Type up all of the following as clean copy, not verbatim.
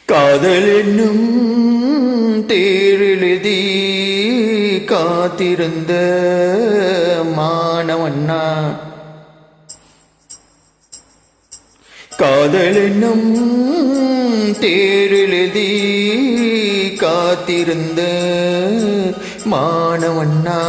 காதல் என்னும் தேரெழுதி காத்திருந்த மாணவண்ணா, காதல் என்னும் தேரெழுதி காத்திருந்த மாணவண்ணா,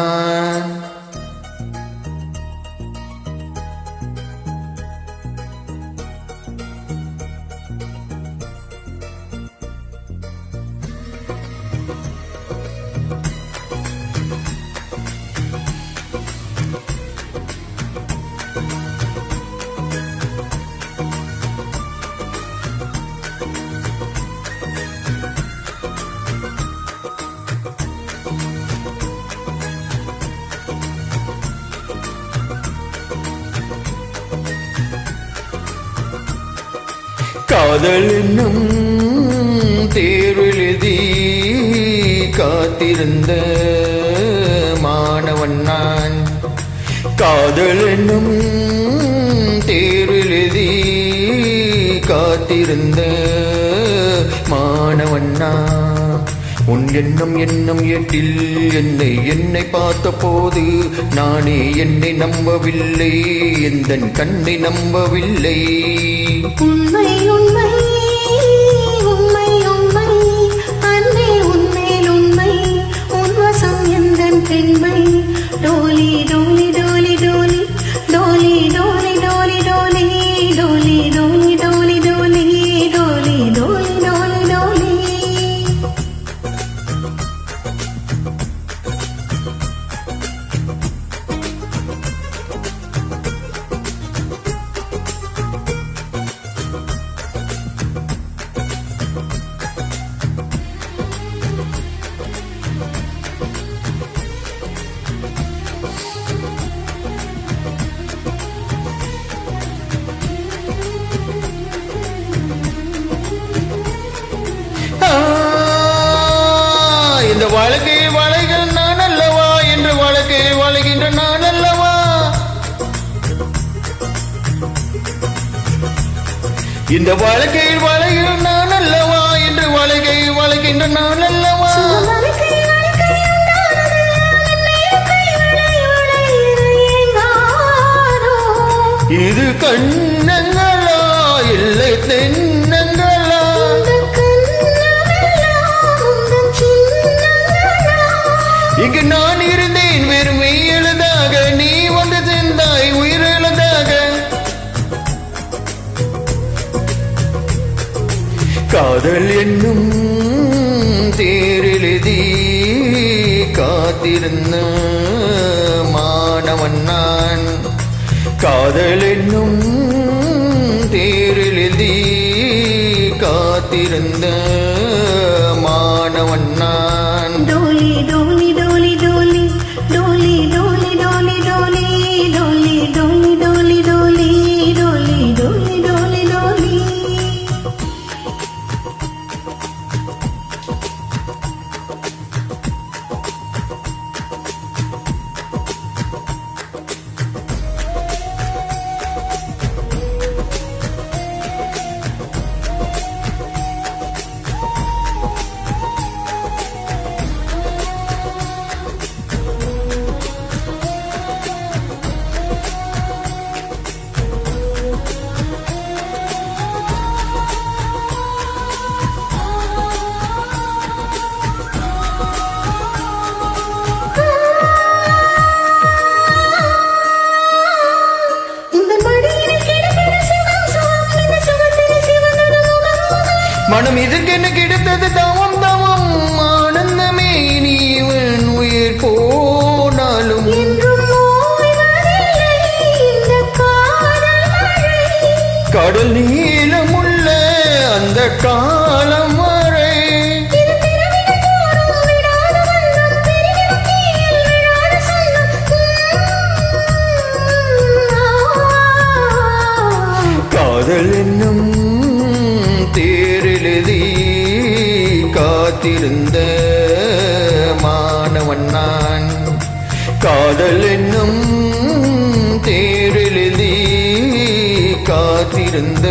காதல் என்னும் தேரெழுதி காத்திருந்த மாணவன் நான், காதல் என்னும் தேரெழுதி காத்திருந்த மாணவன் நான். உன் எண்ணம் எண்ணம் எட்டில் என்னை பார்த்த போது நானே என்னை நம்பவில்லை, எந்தன் கண்ணை நம்பவில்லை. உண்மை உண்மை உண்மை உண்மை அன்பே உன்மேல் உண்மை, உன் வசம் எந்தன் பெண்மை. டோலி டோலி டோலி டோலி டோலி டோலி டோலி டோலி டோலி டோலி டோலி டோலி டோலி டோலி டோலி டோலி. இந்த வாழ்க்கை வளைகள் நான் அல்லவா என்று வாழ்க்கை வளைகின்ற நான் அல்லவா, இந்த வாழ்க்கை வளைகள் நான் அல்லவா என்று வாழ்க்கை வளைகின்ற நான் அல்லவா. இது கண்ணங்களா இல்லை தென்னங்களா, இங்கு நான் இருந்தேன் வெறுமை எழுதாக, நீ வந்து சென்றாய் உயிர் எழுதாக. காதல் என்னும் தேரெழுதி காத்திருந்த மாணவன் நான், காதல் என்னும் தேரெழுதி காத்திருந்த மாணவன் நான். டோலி டோலி டோலி டோலி டோலி டோலி டோலி டோலி டோலி டோலி டோலி டோலி டோலி டோலி டோலி டோலி. மனம் இதுக்கென்ன கிடைத்தது தவம் தவம் ஆனந்தமே, நீ உயிர் போனாலும் கடல் நீளமுள்ள அந்த காலம் வரை காதல் என்னும் தேரெழுதி காத்திருந்த மாணவன் நான், காதல் என்னும் தேரெழுதி காத்திருந்த